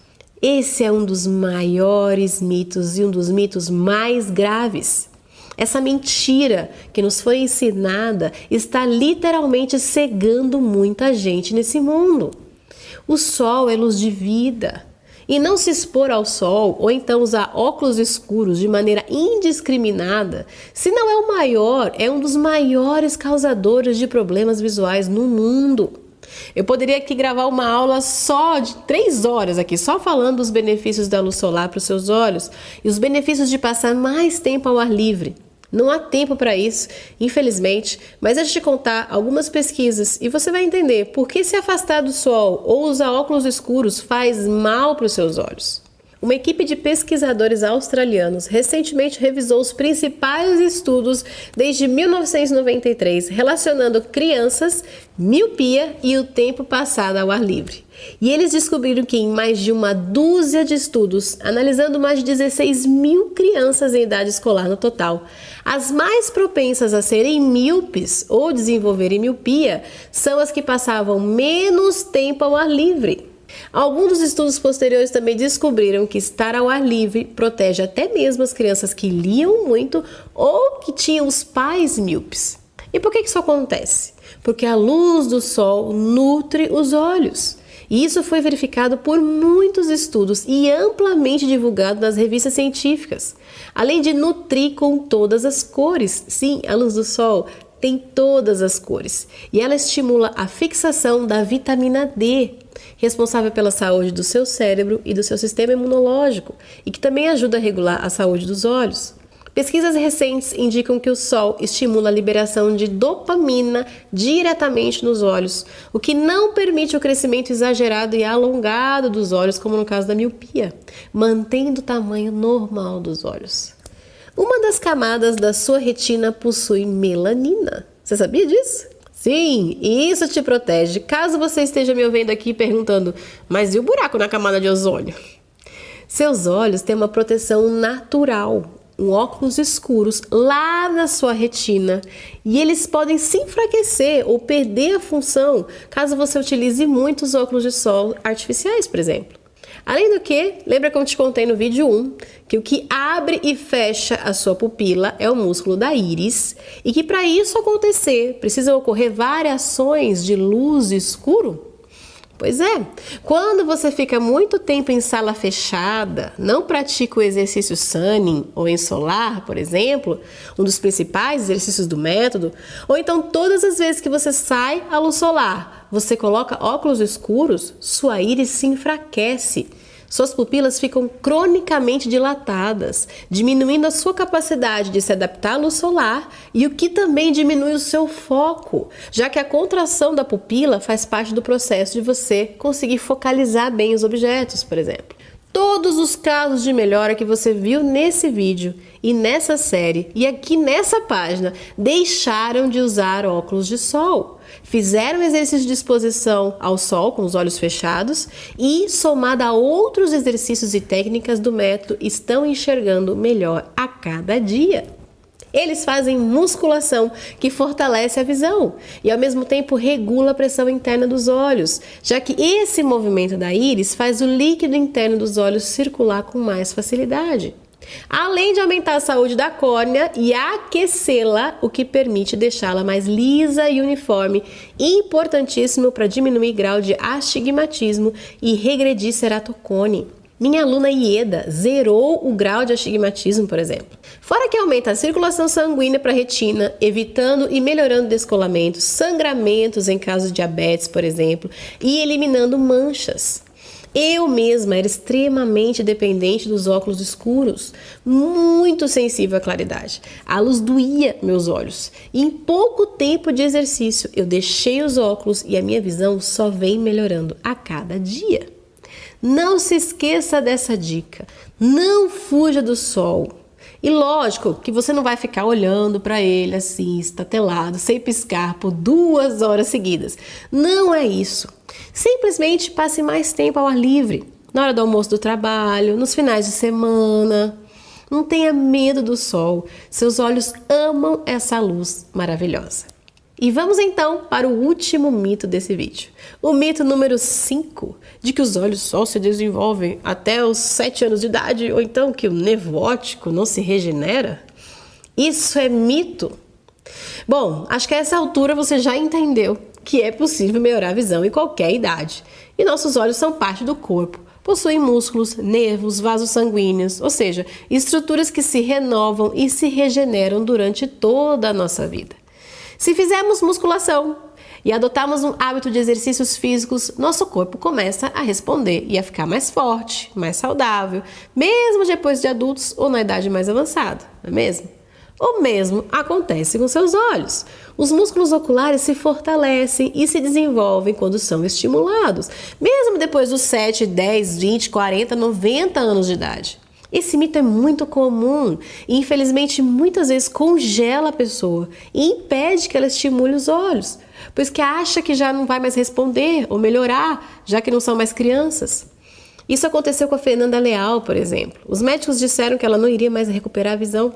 S1: Esse é um dos maiores mitos e um dos mitos mais graves. Essa mentira que nos foi ensinada está literalmente cegando muita gente nesse mundo. O sol é luz de vida. E não se expor ao sol ou então usar óculos escuros de maneira indiscriminada, se não é o maior, é um dos maiores causadores de problemas visuais no mundo. Eu poderia aqui gravar uma aula só de 3 horas aqui, só falando dos benefícios da luz solar para os seus olhos e os benefícios de passar mais tempo ao ar livre. Não há tempo para isso, infelizmente, mas deixa eu te contar algumas pesquisas e você vai entender por que se afastar do sol ou usar óculos escuros faz mal para os seus olhos. Uma equipe de pesquisadores australianos recentemente revisou os principais estudos desde 1993 relacionando crianças, miopia e o tempo passado ao ar livre. E eles descobriram que em mais de uma dúzia de estudos, analisando mais de 16 mil crianças em idade escolar no total, as mais propensas a serem míopes ou desenvolverem miopia são as que passavam menos tempo ao ar livre. Alguns dos estudos posteriores também descobriram que estar ao ar livre protege até mesmo as crianças que liam muito ou que tinham os pais míopes. E por que isso acontece? Porque a luz do sol nutre os olhos. E isso foi verificado por muitos estudos e amplamente divulgado nas revistas científicas. Além de nutrir com todas as cores. Sim, a luz do sol tem todas as cores. E ela estimula a fixação da vitamina D, responsável pela saúde do seu cérebro e do seu sistema imunológico, e que também ajuda a regular a saúde dos olhos. Pesquisas recentes indicam que o sol estimula a liberação de dopamina diretamente nos olhos, o que não permite o crescimento exagerado e alongado dos olhos, como no caso da miopia, mantendo o tamanho normal dos olhos. Uma das camadas da sua retina possui melanina. Você sabia disso? Sim, e isso te protege. Caso você esteja me ouvindo aqui perguntando, mas e o buraco na camada de ozônio? Seus olhos têm uma proteção natural, óculos escuros lá na sua retina, e eles podem se enfraquecer ou perder a função caso você utilize muitos óculos de sol artificiais, por exemplo. Além do que, lembra que eu te contei no vídeo 1 que o que abre e fecha a sua pupila é o músculo da íris e que para isso acontecer precisam ocorrer variações de luz e escuro? Pois é, quando você fica muito tempo em sala fechada, não pratica o exercício sunning ou em solar, por exemplo, um dos principais exercícios do método, ou então todas as vezes que você sai à luz solar, você coloca óculos escuros, sua íris se enfraquece. Suas pupilas ficam cronicamente dilatadas, diminuindo a sua capacidade de se adaptar à luz solar e o que também diminui o seu foco, já que a contração da pupila faz parte do processo de você conseguir focalizar bem os objetos, por exemplo. Todos os casos de melhora que você viu nesse vídeo e nessa série e aqui nessa página deixaram de usar óculos de sol. Fizeram exercício de exposição ao sol com os olhos fechados e, somado a outros exercícios e técnicas do método, estão enxergando melhor a cada dia. Eles fazem musculação, que fortalece a visão e ao mesmo tempo regula a pressão interna dos olhos, já que esse movimento da íris faz o líquido interno dos olhos circular com mais facilidade. Além de aumentar a saúde da córnea e aquecê-la, o que permite deixá-la mais lisa e uniforme, importantíssimo para diminuir o grau de astigmatismo e regredir ceratocone. Minha aluna Ieda zerou o grau de astigmatismo, por exemplo. Fora que aumenta a circulação sanguínea para a retina, evitando e melhorando descolamentos, sangramentos em caso de diabetes, por exemplo, e eliminando manchas. Eu mesma era extremamente dependente dos óculos escuros, muito sensível à claridade. A luz doía meus olhos. E em pouco tempo de exercício, eu deixei os óculos e a minha visão só vem melhorando a cada dia. Não se esqueça dessa dica. Não fuja do sol. E lógico que você não vai ficar olhando para ele assim, estatelado, sem piscar por 2 horas seguidas. Não é isso. Simplesmente passe mais tempo ao ar livre, na hora do almoço do trabalho, nos finais de semana. Não tenha medo do sol. Seus olhos amam essa luz maravilhosa. E vamos então para o último mito desse vídeo. O mito número 5, de que os olhos só se desenvolvem até os 7 anos de idade, ou então que o nervo óptico não se regenera. Isso é mito? Bom, acho que a essa altura você já entendeu que é possível melhorar a visão em qualquer idade. E nossos olhos são parte do corpo. Possuem músculos, nervos, vasos sanguíneos, ou seja, estruturas que se renovam e se regeneram durante toda a nossa vida. Se fizermos musculação e adotarmos um hábito de exercícios físicos, nosso corpo começa a responder e a ficar mais forte, mais saudável, mesmo depois de adultos ou na idade mais avançada, não é mesmo? O mesmo acontece com seus olhos. Os músculos oculares se fortalecem e se desenvolvem quando são estimulados, mesmo depois dos 7, 10, 20, 40, 90 anos de idade. Esse mito é muito comum e, infelizmente, muitas vezes congela a pessoa e impede que ela estimule os olhos, pois que acha que já não vai mais responder ou melhorar, já que não são mais crianças. Isso aconteceu com a Fernanda Leal, por exemplo. Os médicos disseram que ela não iria mais recuperar a visão,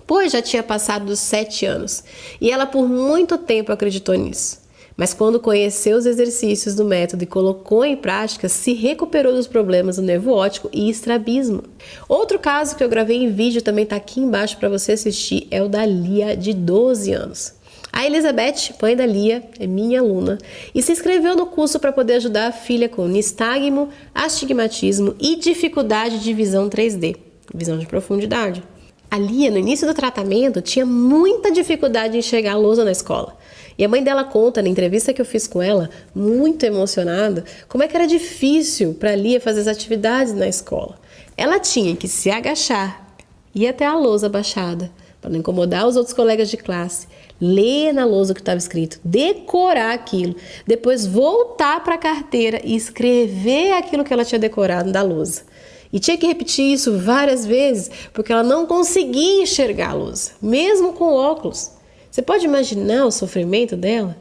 S1: pois já tinha passado dos 7 anos e ela por muito tempo acreditou nisso. Mas quando conheceu os exercícios do método e colocou em prática, se recuperou dos problemas do nervo óptico e estrabismo. Outro caso que eu gravei em vídeo também está aqui embaixo para você assistir é o da Lia, de 12 anos. A Elizabeth, mãe da Lia, é minha aluna e se inscreveu no curso para poder ajudar a filha com nistagmo, astigmatismo e dificuldade de visão 3D, visão de profundidade. A Lia, no início do tratamento, tinha muita dificuldade em enxergar a lousa na escola. E a mãe dela conta, na entrevista que eu fiz com ela, muito emocionada, como é que era difícil para a Lia fazer as atividades na escola. Ela tinha que se agachar, ir até a lousa baixada, para não incomodar os outros colegas de classe, ler na lousa o que estava escrito, decorar aquilo, depois voltar para a carteira e escrever aquilo que ela tinha decorado da lousa. E tinha que repetir isso várias vezes, porque ela não conseguia enxergar a lousa, mesmo com óculos. Você pode imaginar o sofrimento dela?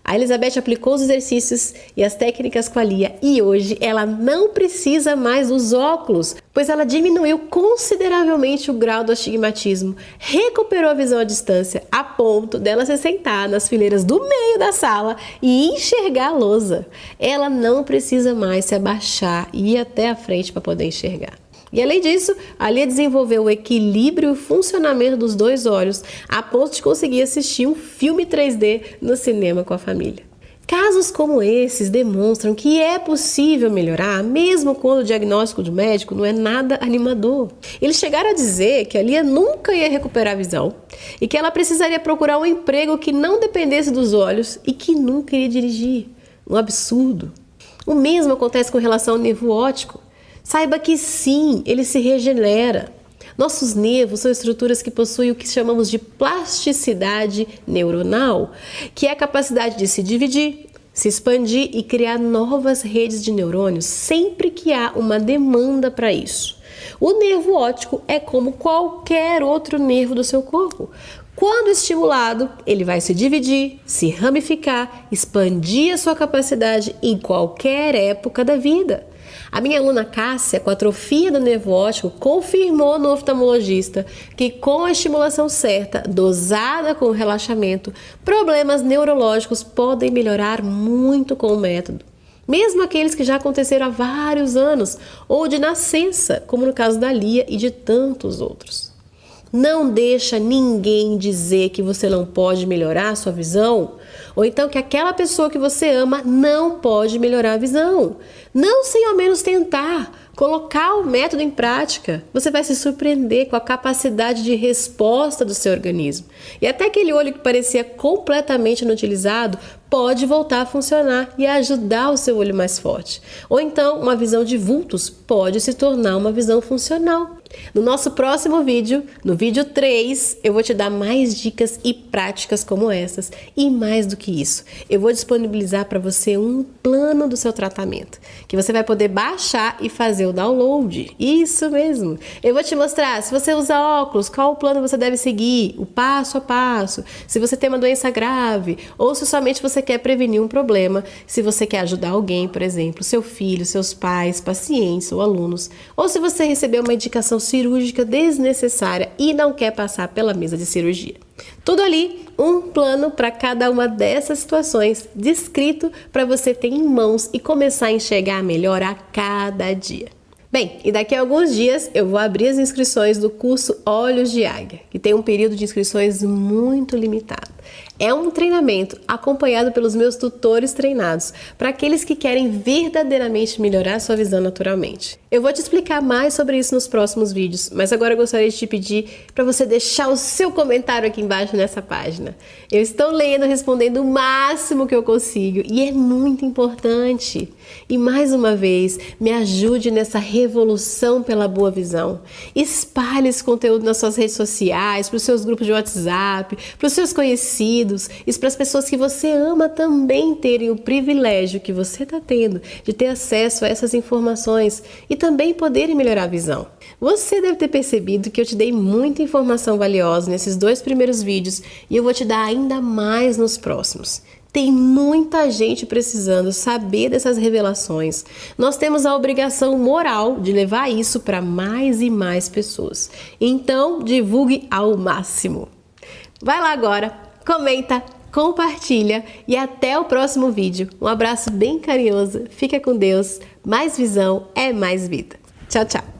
S1: A Elizabeth aplicou os exercícios e as técnicas com a Lia e hoje ela não precisa mais dos óculos, pois ela diminuiu consideravelmente o grau do astigmatismo, recuperou a visão à distância a ponto dela se sentar nas fileiras do meio da sala e enxergar a lousa. Ela não precisa mais se abaixar e ir até a frente para poder enxergar. E além disso, a Lia desenvolveu o equilíbrio e o funcionamento dos 2 olhos a ponto de conseguir assistir um filme 3D no cinema com a família. Casos como esses demonstram que é possível melhorar, mesmo quando o diagnóstico do médico não é nada animador. Eles chegaram a dizer que a Lia nunca ia recuperar a visão e que ela precisaria procurar um emprego que não dependesse dos olhos e que nunca iria dirigir. Um absurdo. O mesmo acontece com relação ao nervo óptico. Saiba que sim, ele se regenera. Nossos nervos são estruturas que possuem o que chamamos de plasticidade neuronal, que é a capacidade de se dividir, se expandir e criar novas redes de neurônios sempre que há uma demanda para isso. O nervo óptico é como qualquer outro nervo do seu corpo. Quando estimulado, ele vai se dividir, se ramificar, expandir a sua capacidade em qualquer época da vida. A minha aluna Cássia, com atrofia do nervo óptico, confirmou no oftalmologista que com a estimulação certa, dosada com o relaxamento, problemas neurológicos podem melhorar muito com o método. Mesmo aqueles que já aconteceram há vários anos ou de nascença, como no caso da Lia e de tantos outros. Não deixa ninguém dizer que você não pode melhorar a sua visão, ou então que aquela pessoa que você ama não pode melhorar a visão. Não sem ao menos tentar colocar o método em prática. Você vai se surpreender com a capacidade de resposta do seu organismo. E até aquele olho que parecia completamente inutilizado pode voltar a funcionar e ajudar o seu olho mais forte. Ou então, uma visão de vultos pode se tornar uma visão funcional. No nosso próximo vídeo, no vídeo 3, eu vou te dar mais dicas e práticas como essas. E mais do que isso, eu vou disponibilizar para você um plano do seu tratamento, que você vai poder baixar e fazer o download. Isso mesmo! Eu vou te mostrar, se você usa óculos, qual o plano você deve seguir, o passo a passo, se você tem uma doença grave, ou se somente você quer prevenir um problema, se você quer ajudar alguém, por exemplo, seu filho, seus pais, pacientes ou alunos, ou se você recebeu uma indicação cirúrgica desnecessária e não quer passar pela mesa de cirurgia. Tudo ali, um plano para cada uma dessas situações, descrito para você ter em mãos e começar a enxergar melhor a cada dia. Bem, e daqui a alguns dias eu vou abrir as inscrições do curso Olhos de Águia, que tem um período de inscrições muito limitado. É um treinamento acompanhado pelos meus tutores treinados, para aqueles que querem verdadeiramente melhorar sua visão naturalmente. Eu vou te explicar mais sobre isso nos próximos vídeos, mas agora eu gostaria de te pedir para você deixar o seu comentário aqui embaixo nessa página. Eu estou lendo, respondendo o máximo que eu consigo e é muito importante. E mais uma vez, me ajude nessa revolução pela boa visão. Espalhe esse conteúdo nas suas redes sociais, para os seus grupos de WhatsApp, para os seus conhecidos e para as pessoas que você ama também terem o privilégio que você está tendo de ter acesso a essas informações e também poderem melhorar a visão. Você deve ter percebido que eu te dei muita informação valiosa nesses 2 primeiros vídeos e eu vou te dar ainda mais nos próximos. Tem muita gente precisando saber dessas revelações. Nós temos a obrigação moral de levar isso para mais e mais pessoas. Então, divulgue ao máximo. Vai lá agora, comenta, compartilha e até o próximo vídeo. Um abraço bem carinhoso, fica com Deus, mais visão é mais vida. Tchau, tchau!